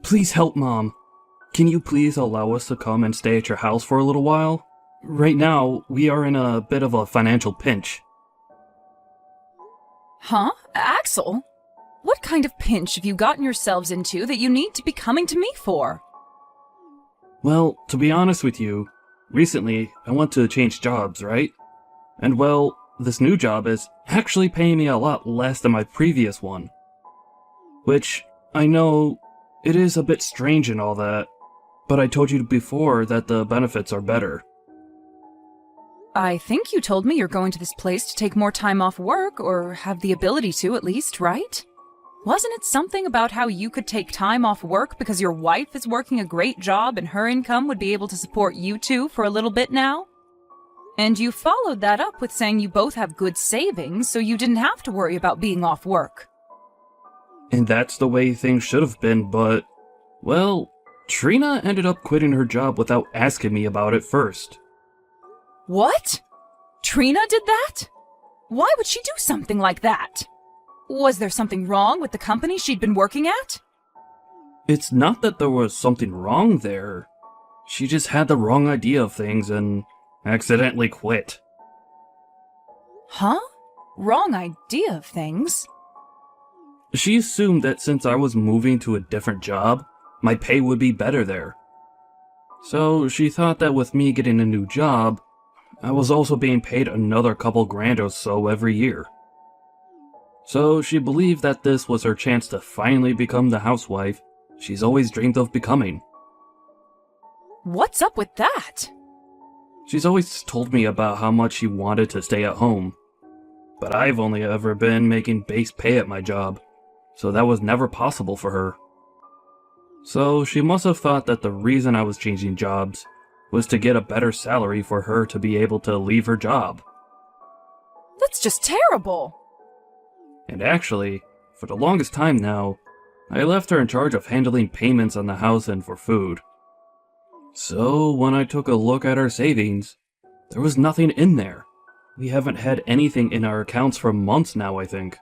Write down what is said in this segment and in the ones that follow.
Please help, Mom. Can you please allow us to come and stay at your house for a little while? Right now, we are in a bit of a financial pinch. Huh? Axel? What kind of pinch have you gotten yourselves into that you need to be coming to me for? Well, to be honest with you, recently I want to change jobs, right? And well, this new job is actually paying me a lot less than my previous one. Which, I know, it is a bit strange and all that, but I told you before that the benefits are better. I think you told me you're going to this place to take more time off work, or have the ability to at least, right? Wasn't it something about how you could take time off work because your wife is working a great job and her income would be able to support you two for a little bit now? And you followed that up with saying you both have good savings, so you didn't have to worry about being off work. And that's the way things should have been, but, well, Trina ended up quitting her job without asking me about it first. What? Trina did that? Why would she do something like that? Was there something wrong with the company she'd been working at? It's not that there was something wrong there. She just had the wrong idea of things and accidentally quit. Huh? Wrong idea of things? She assumed that since I was moving to a different job, my pay would be better there. So she thought that with me getting a new job, I was also being paid another couple grand or so every year. So she believed that this was her chance to finally become the housewife she's always dreamed of becoming. What's up with that? She's always told me about how much she wanted to stay at home, but I've only ever been making base pay at my job, so that was never possible for her. So she must have thought that the reason I was changing jobs was to get a better salary for her to be able to leave her job. That's just terrible! And actually, for the longest time now, I left her in charge of handling payments on the house and for food. So when I took a look at our savings, there was nothing in there. We haven't had anything in our accounts for months now, I think.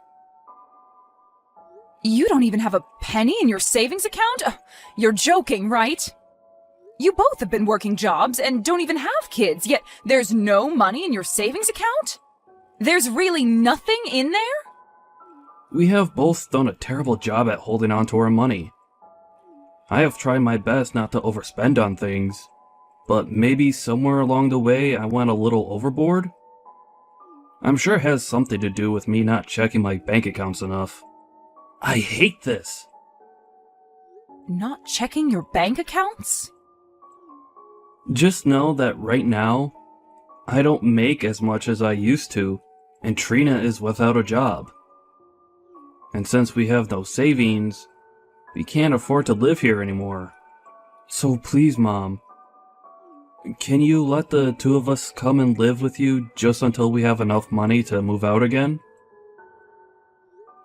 You don't even have a penny in your savings account? You're joking, right? You both have been working jobs and don't even have kids, yet there's no money in your savings account? There's really nothing in there? We have both done a terrible job at holding on to our money. I have tried my best not to overspend on things, but maybe somewhere along the way I went a little overboard? I'm sure it has something to do with me not checking my bank accounts enough. I hate this! Not checking your bank accounts? Just know that right now, I don't make as much as I used to, and Trina is without a job. And since we have no savings, we can't afford to live here anymore. So please, Mom, can you let the two of us come and live with you just until we have enough money to move out again?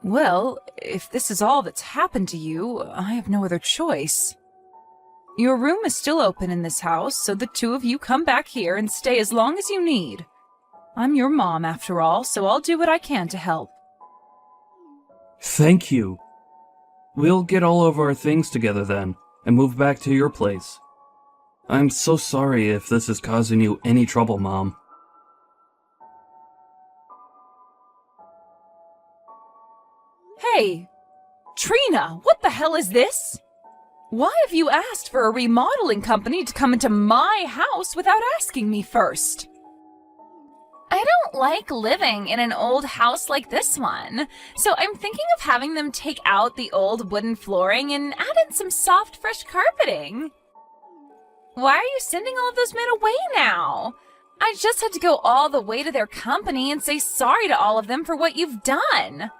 Well, if this is all that's happened to you, I have no other choice. Your room is still open in this house, so the two of you come back here and stay as long as you need. I'm your mom, after all, so I'll do what I can to help. Thank you. We'll get all of our things together then, and move back to your place. I'm so sorry if this is causing you any trouble, Mom. Hey! Trina, what the hell is this? Why have you asked for a remodeling company to come into my house without asking me first? I don't like living in an old house like this one, so I'm thinking of having them take out the old wooden flooring and add in some soft, fresh carpeting. Why are you sending all of those men away now? I just had to go all the way to their company and say sorry to all of them for what you've done.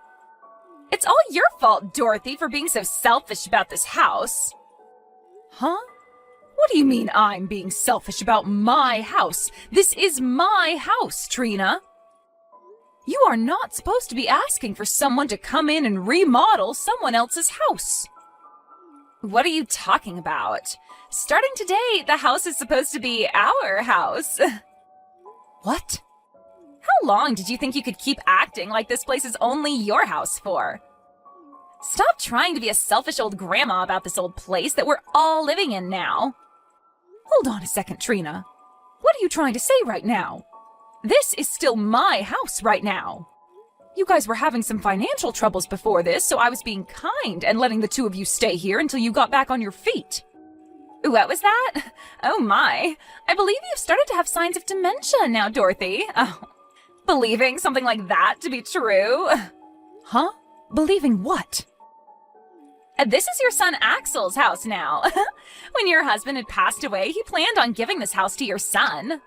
It's all your fault, Dorothy, for being so selfish about this house. Huh? What do you mean I'm being selfish about my house? This is my house, Trina. You are not supposed to be asking for someone to come in and remodel someone else's house. What are you talking about? Starting today, the house is supposed to be our house. What? How long did you think you could keep acting like this place is only your house for? Stop trying to be a selfish old grandma about this old place that we're all living in now. Hold on a second, Trina. What are you trying to say right now? This is still my house right now. You guys were having some financial troubles before this, so I was being kind and letting the two of you stay here until you got back on your feet. What was that? Oh my. I believe you've started to have signs of dementia now, Dorothy. Oh, believing something like that to be true? Huh? Believing what? This is your son Axel's house now. When your husband had passed away, he planned on giving this house to your son.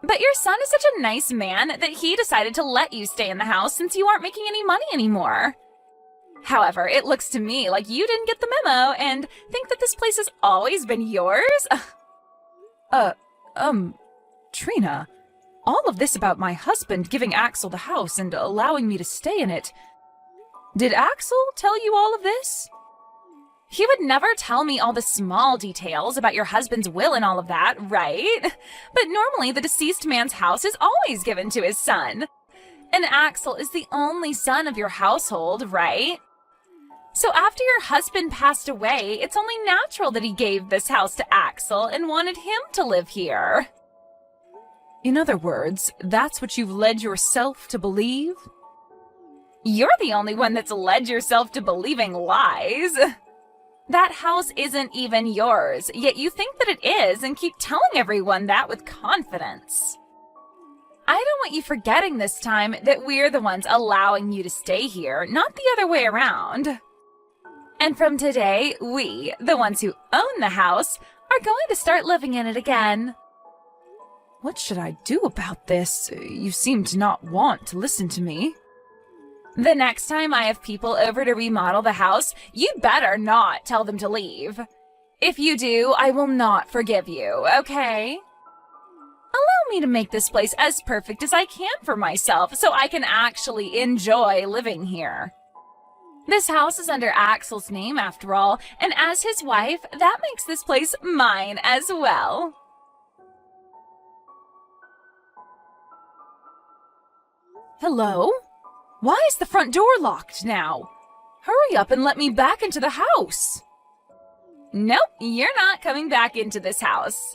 But your son is such a nice man that he decided to let you stay in the house since you aren't making any money anymore. However, it looks to me like you didn't get the memo and think that this place has always been yours. Trina, all of this about my husband giving Axel the house and allowing me to stay in it. Did Axel tell you all of this? He would never tell me all the small details about your husband's will and all of that, right? But normally the deceased man's house is always given to his son. And Axel is the only son of your household, right? So after your husband passed away, it's only natural that he gave this house to Axel and wanted him to live here. In other words, that's what you've led yourself to believe? You're the only one that's led yourself to believing lies. That house isn't even yours, yet you think that it is and keep telling everyone that with confidence. I don't want you forgetting this time that we're the ones allowing you to stay here, not the other way around. And from today, we, the ones who own the house, are going to start living in it again. What should I do about this? You seem to not want to listen to me. The next time I have people over to remodel the house, you better not tell them to leave. If you do, I will not forgive you, okay? Allow me to make this place as perfect as I can for myself so I can actually enjoy living here. This house is under Axel's name after all, and as his wife, that makes this place mine as well. Hello? Why is the front door locked now? Hurry up and let me back into the house. Nope, you're not coming back into this house.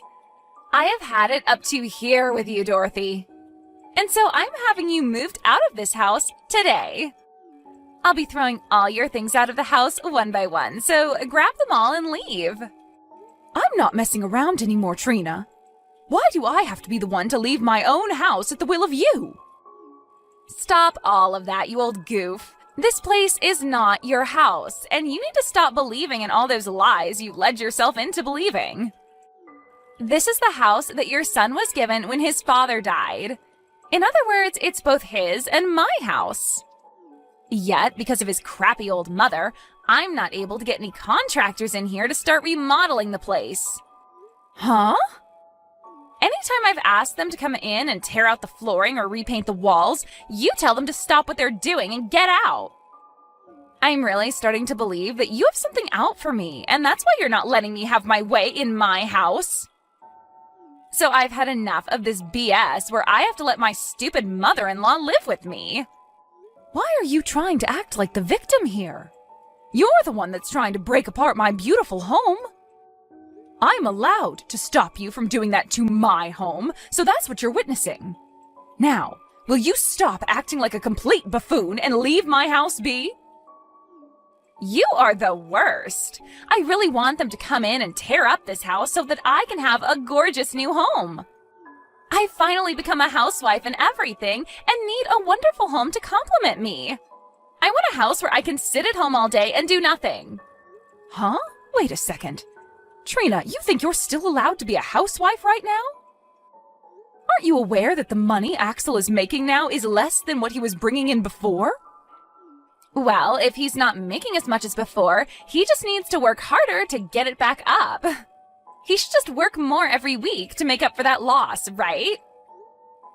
I have had it up to here with you, Dorothy. And so I'm having you moved out of this house today. I'll be throwing all your things out of the house one by one, so grab them all and leave. I'm not messing around anymore, Trina. Why do I have to be the one to leave my own house at the will of you? Stop all of that, you old goof. This place is not your house, and you need to stop believing in all those lies you led yourself into believing. This is the house that your son was given when his father died. In other words, it's both his and my house. Yet, because of his crappy old mother, I'm not able to get any contractors in here to start remodeling the place. Huh? Anytime I've asked them to come in and tear out the flooring or repaint the walls, you tell them to stop what they're doing and get out. I'm really starting to believe that you have something out for me, and that's why you're not letting me have my way in my house. So I've had enough of this BS where I have to let my stupid mother-in-law live with me. Why are you trying to act like the victim here? You're the one that's trying to break apart my beautiful home. I'm allowed to stop you from doing that to my home, so that's what you're witnessing. Now, will you stop acting like a complete buffoon and leave my house be? You are the worst. I really want them to come in and tear up this house so that I can have a gorgeous new home. I've finally become a housewife and everything and need a wonderful home to complement me. I want a house where I can sit at home all day and do nothing. Huh? Wait a second. Trina, you think you're still allowed to be a housewife right now? Aren't you aware that the money Axel is making now is less than what he was bringing in before? Well, if he's not making as much as before, he just needs to work harder to get it back up. He should just work more every week to make up for that loss, right?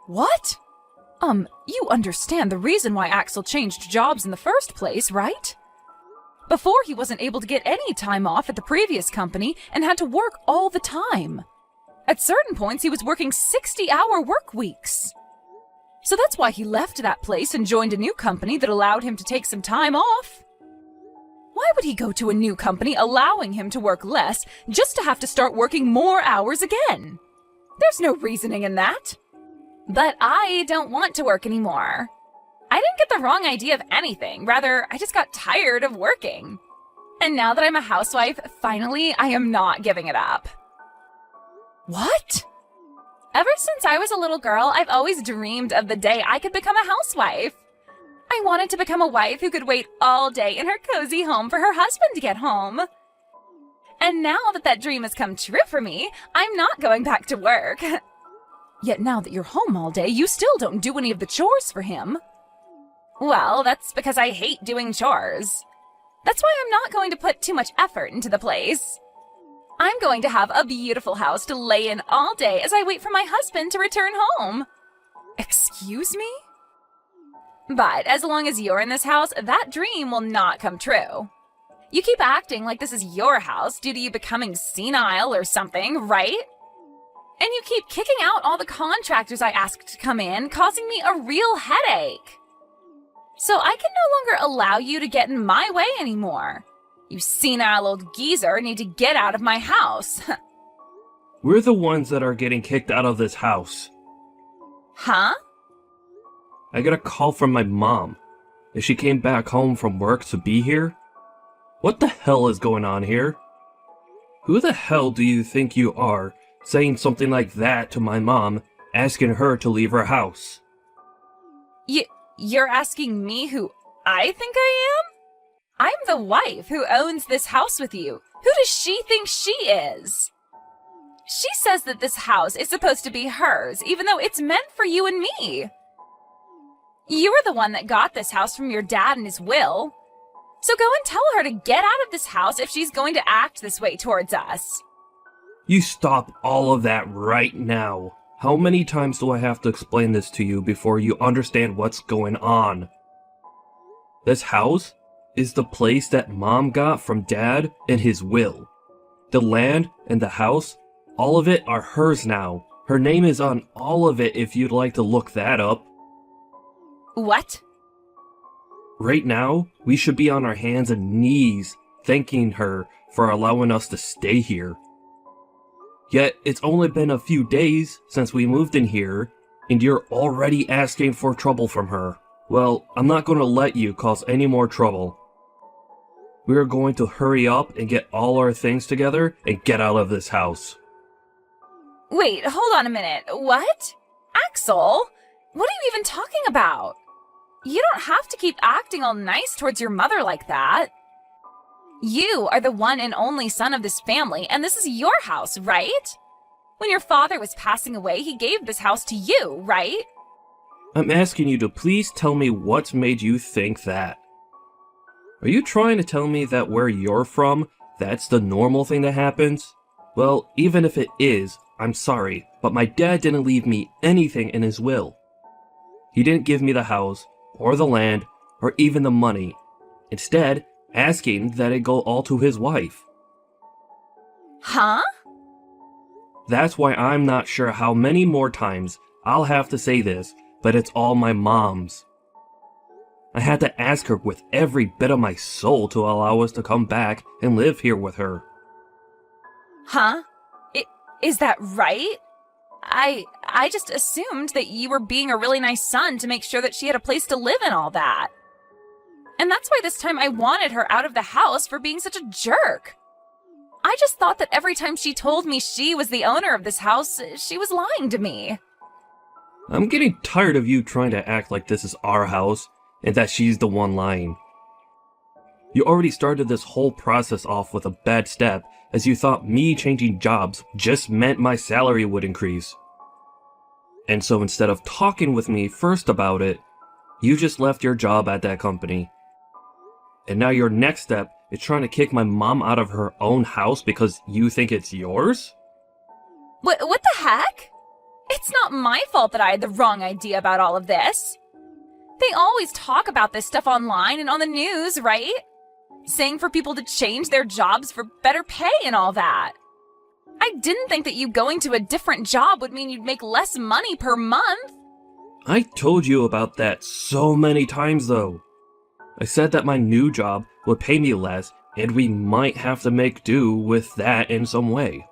What? You understand the reason why Axel changed jobs in the first place, right? Before, he wasn't able to get any time off at the previous company and had to work all the time. At certain points, he was working 60-hour work weeks. So that's why he left that place and joined a new company that allowed him to take some time off. Why would he go to a new company allowing him to work less just to have to start working more hours again? There's no reasoning in that. But I don't want to work anymore. I didn't get the wrong idea of anything. Rather, I just got tired of working. And now that I'm a housewife, finally, I am not giving it up. What? Ever since I was a little girl, I've always dreamed of the day I could become a housewife. I wanted to become a wife who could wait all day in her cozy home for her husband to get home. And now that that dream has come true for me, I'm not going back to work. Yet now that you're home all day, you still don't do any of the chores for him. Well, that's because I hate doing chores. That's why I'm not going to put too much effort into the place. I'm going to have a beautiful house to lay in all day as I wait for my husband to return home. Excuse me? But as long as you're in this house, that dream will not come true. You keep acting like this is your house due to you becoming senile or something, right? And you keep kicking out all the contractors I asked to come in, causing me a real headache. So I can no longer allow you to get in my way anymore. You senile old geezer need to get out of my house. We're the ones that are getting kicked out of this house. Huh? I got a call from my mom. If she came back home from work to be here? What the hell is going on here? Who the hell do you think you are, saying something like that to my mom, asking her to leave her house? You're asking me who I think I am? I'm the wife who owns this house with you. Who does she think she is? She says that this house is supposed to be hers, even though it's meant for you and me. You were the one that got this house from your dad in his will. So go and tell her to get out of this house if she's going to act this way towards us. You stop all of that right now. How many times do I have to explain this to you before you understand what's going on? This house is the place that Mom got from Dad in his will. The land and the house, all of it are hers now. Her name is on all of it if you'd like to look that up. What? Right now, we should be on our hands and knees thanking her for allowing us to stay here. Yet, it's only been a few days since we moved in here, and you're already asking for trouble from her. Well, I'm not going to let you cause any more trouble. We're going to hurry up and get all our things together and get out of this house. Wait, hold on a minute. What? Axel? What are you even talking about? You don't have to keep acting all nice towards your mother like that. You are the one and only son of this family, and this is your house, right? When your father was passing away, he gave this house to you, right? I'm asking you to please tell me what's made you think that. Are you trying to tell me that where you're from, that's the normal thing that happens? Well, even if it is, I'm sorry, but my dad didn't leave me anything in his will. He didn't give me the house, or the land, or even the money. Instead, asking that it go all to his wife. Huh? That's why I'm not sure how many more times I'll have to say this, but it's all my mom's. I had to ask her with every bit of my soul to allow us to come back and live here with her. Huh? Is that right? I just assumed that you were being a really nice son to make sure that she had a place to live and all that. And that's why this time I wanted her out of the house for being such a jerk. I just thought that every time she told me she was the owner of this house, she was lying to me. I'm getting tired of you trying to act like this is our house and that she's the one lying. You already started this whole process off with a bad step, as you thought me changing jobs just meant my salary would increase. And so instead of talking with me first about it, you just left your job at that company. And now your next step is trying to kick my mom out of her own house because you think it's yours? What the heck? It's not my fault that I had the wrong idea about all of this. They always talk about this stuff online and on the news, right? Saying for people to change their jobs for better pay and all that. I didn't think that you going to a different job would mean you'd make less money per month. I told you about that so many times though. I said that my new job would pay me less and we might have to make do with that in some way.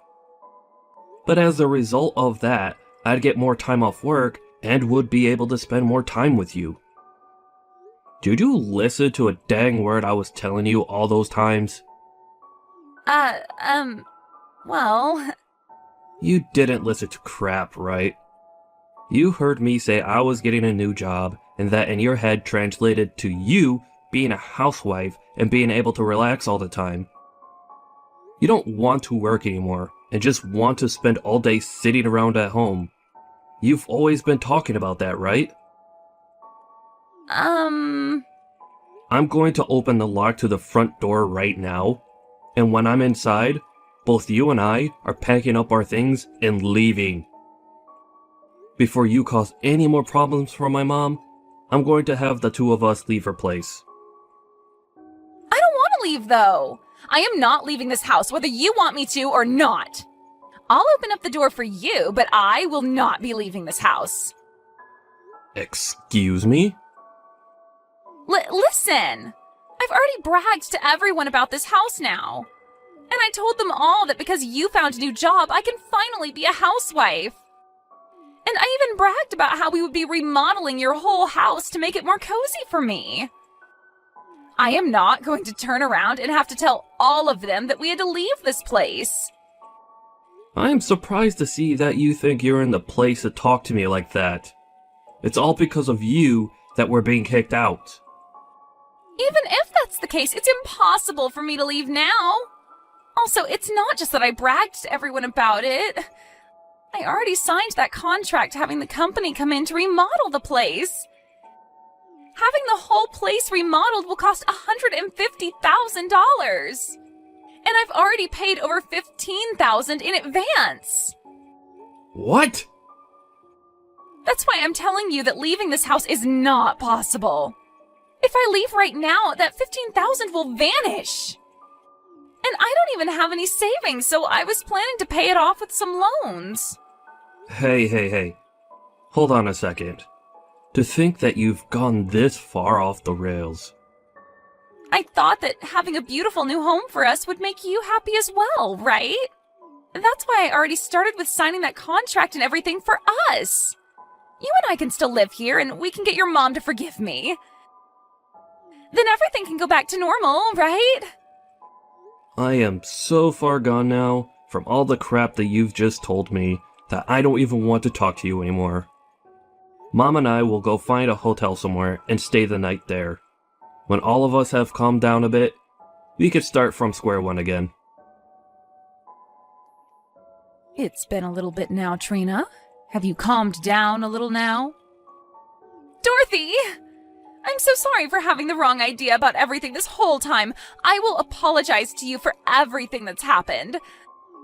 But as a result of that, I'd get more time off work and would be able to spend more time with you. Did you listen to a dang word I was telling you all those times? Well... You didn't listen to crap, right? You heard me say I was getting a new job, and that in your head translated to you being a housewife and being able to relax all the time. You don't want to work anymore, and just want to spend all day sitting around at home. You've always been talking about that, right? I'm going to open the lock to the front door right now, and when I'm inside, both you and I are packing up our things and leaving. Before you cause any more problems for my mom, I'm going to have the two of us leave her place. I don't want to leave, though. I am not leaving this house, whether you want me to or not. I'll open up the door for you, but I will not be leaving this house. Excuse me? Listen! I've already bragged to everyone about this house now. And I told them all that because you found a new job, I can finally be a housewife. And I even bragged about how we would be remodeling your whole house to make it more cozy for me. I am not going to turn around and have to tell all of them that we had to leave this place. I am surprised to see that you think you're in the place to talk to me like that. It's all because of you that we're being kicked out. Even if that's the case, it's impossible for me to leave now. Also, it's not just that I bragged to everyone about it. I already signed that contract having the company come in to remodel the place. Having the whole place remodeled will cost $150,000. And I've already paid over $15,000 in advance. What? That's why I'm telling you that leaving this house is not possible. If I leave right now, that $15,000 will vanish. And I don't even have any savings, so I was planning to pay it off with some loans. Hey. Hold on a second. To think that you've gone this far off the rails. I thought that having a beautiful new home for us would make you happy as well, right? That's why I already started with signing that contract and everything for us. You and I can still live here, and we can get your mom to forgive me. Then everything can go back to normal, right? I am so far gone now from all the crap that you've just told me that I don't even want to talk to you anymore. Mom and I will go find a hotel somewhere and stay the night there. When all of us have calmed down a bit, we could start from square one again. It's been a little bit now, Trina. Have you calmed down a little now? Dorothy! I'm so sorry for having the wrong idea about everything this whole time. I will apologize to you for everything that's happened.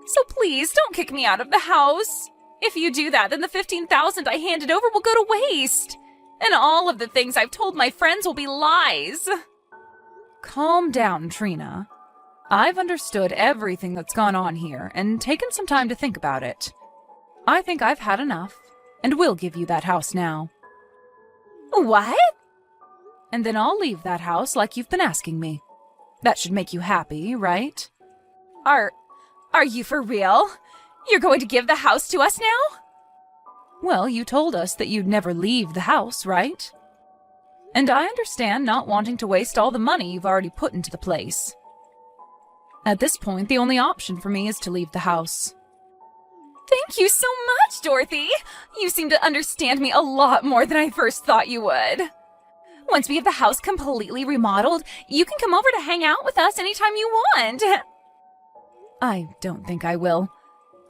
So please, don't kick me out of the house. If you do that, then the $15,000 I handed over will go to waste. And all of the things I've told my friends will be lies. Calm down, Trina. I've understood everything that's gone on here and taken some time to think about it. I think I've had enough, and will give you that house now. What? And then I'll leave that house like you've been asking me. That should make you happy, right? Are you for real? You're going to give the house to us now? Well, you told us that you'd never leave the house, right? And I understand not wanting to waste all the money you've already put into the place. At this point, the only option for me is to leave the house. Thank you so much, Dorothy! You seem to understand me a lot more than I first thought you would. Once we have the house completely remodeled, you can come over to hang out with us anytime you want. I don't think I will.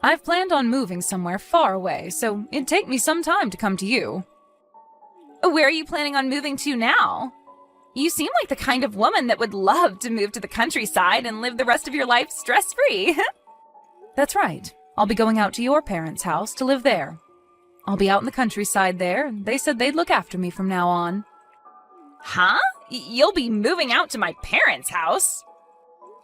I've planned on moving somewhere far away, so it'd take me some time to come to you. Where are you planning on moving to now? You seem like the kind of woman that would love to move to the countryside and live the rest of your life stress-free. That's right. I'll be going out to your parents' house to live there. I'll be out in the countryside there, and they said they'd look after me from now on. Huh? You'll be moving out to my parents' house?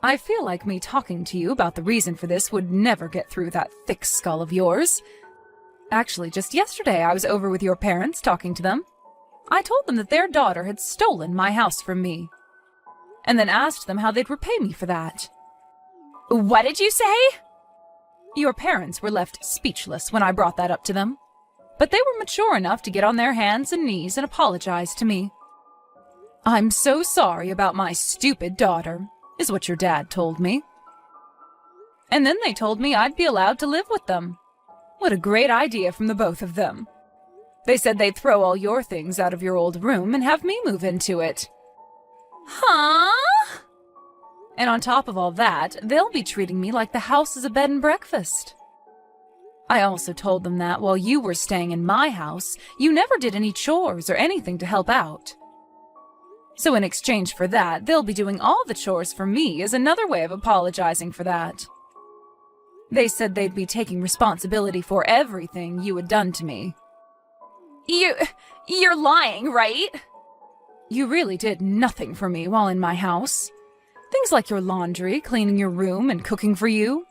I feel like me talking to you about the reason for this would never get through that thick skull of yours. Actually, just yesterday I was over with your parents talking to them. I told them that their daughter had stolen my house from me, and then asked them how they'd repay me for that. What did you say? Your parents were left speechless when I brought that up to them, but they were mature enough to get on their hands and knees and apologize to me. "I'm so sorry about my stupid daughter," is what your dad told me. And then they told me I'd be allowed to live with them. What a great idea from the both of them. They said they'd throw all your things out of your old room and have me move into it. Huh? And on top of all that, they'll be treating me like the house is a bed and breakfast. I also told them that while you were staying in my house, you never did any chores or anything to help out. So in exchange for that, they'll be doing all the chores for me as another way of apologizing for that. They said they'd be taking responsibility for everything you had done to me. You're lying, right? You really did nothing for me while in my house. Things like your laundry, cleaning your room, and cooking for you.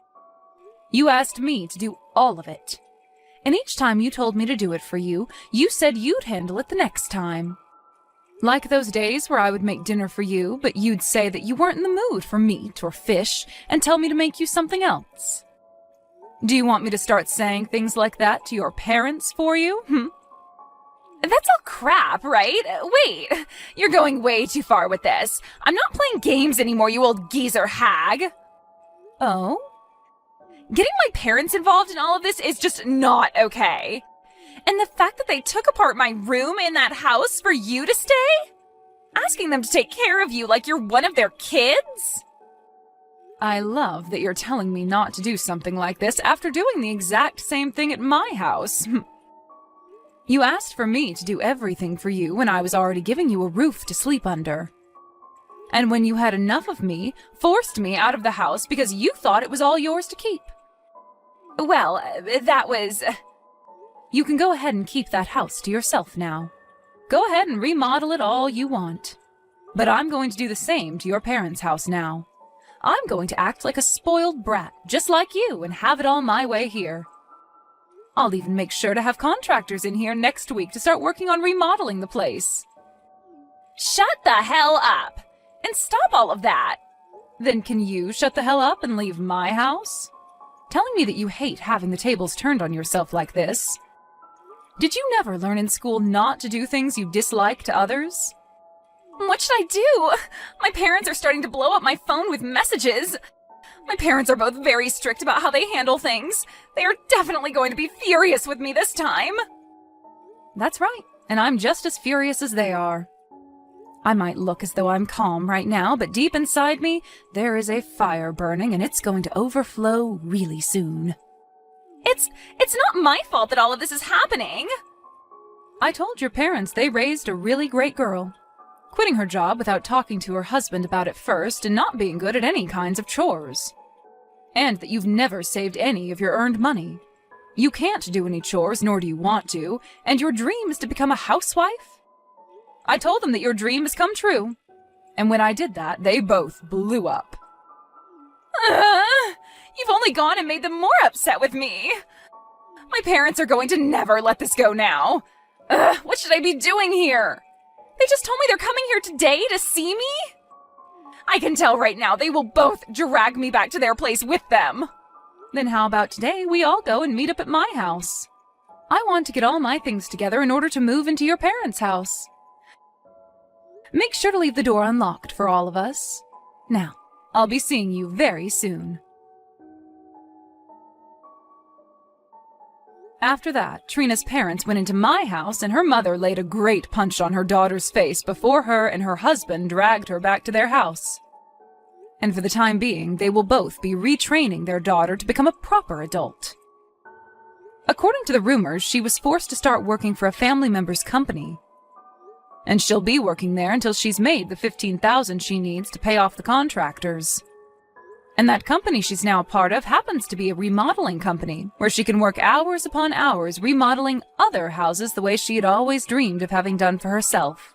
You asked me to do all of it. And each time you told me to do it for you, you said you'd handle it the next time. Like those days where I would make dinner for you, but you'd say that you weren't in the mood for meat or fish and tell me to make you something else. Do you want me to start saying things like that to your parents for you? That's all crap, right? Wait, you're going way too far with this. I'm not playing games anymore, you old geezer hag. Oh? Getting my parents involved in all of this is just not okay. And the fact that they took apart my room in that house for you to stay? Asking them to take care of you like you're one of their kids? I love that you're telling me not to do something like this after doing the exact same thing at my house. You asked for me to do everything for you when I was already giving you a roof to sleep under. And when you had enough of me, forced me out of the house because you thought it was all yours to keep. Well, that was... You can go ahead and keep that house to yourself now. Go ahead and remodel it all you want. But I'm going to do the same to your parents' house now. I'm going to act like a spoiled brat, just like you, and have it all my way here. I'll even make sure to have contractors in here next week to start working on remodeling the place. Shut the hell up! And stop all of that! Then can you shut the hell up and leave my house? Telling me that you hate having the tables turned on yourself like this. Did you never learn in school not to do things you dislike to others? What should I do? My parents are starting to blow up my phone with messages. My parents are both very strict about how they handle things. They are definitely going to be furious with me this time. That's right, and I'm just as furious as they are. I might look as though I'm calm right now, but deep inside me, there is a fire burning and it's going to overflow really soon. It's not my fault that all of this is happening. I told your parents they raised a really great girl. Quitting her job without talking to her husband about it first and not being good at any kinds of chores. And that you've never saved any of your earned money. You can't do any chores, nor do you want to, and your dream is to become a housewife? I told them that your dream has come true. And when I did that, they both blew up. You've only gone and made them more upset with me. My parents are going to never let this go now. What should I be doing here? They just told me they're coming here today to see me? I can tell right now they will both drag me back to their place with them. Then how about today we all go and meet up at my house? I want to get all my things together in order to move into your parents' house. Make sure to leave the door unlocked for all of us. Now, I'll be seeing you very soon. After that, Trina's parents went into my house and her mother laid a great punch on her daughter's face before her and her husband dragged her back to their house. And for the time being, they will both be retraining their daughter to become a proper adult. According to the rumors, she was forced to start working for a family member's company. And she'll be working there until she's made the $15,000 she needs to pay off the contractors. And that company she's now a part of happens to be a remodeling company, where she can work hours upon hours remodeling other houses the way she had always dreamed of having done for herself.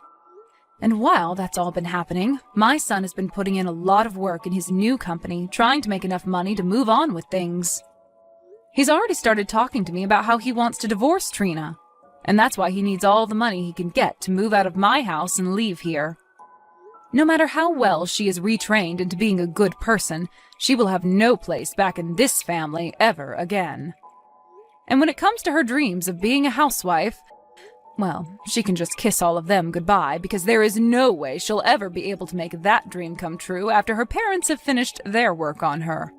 And while that's all been happening, my son has been putting in a lot of work in his new company, trying to make enough money to move on with things. He's already started talking to me about how he wants to divorce Trina, and that's why he needs all the money he can get to move out of my house and leave here. No matter how well she is retrained into being a good person, she will have no place back in this family ever again. And when it comes to her dreams of being a housewife, well, she can just kiss all of them goodbye, because there is no way she'll ever be able to make that dream come true after her parents have finished their work on her.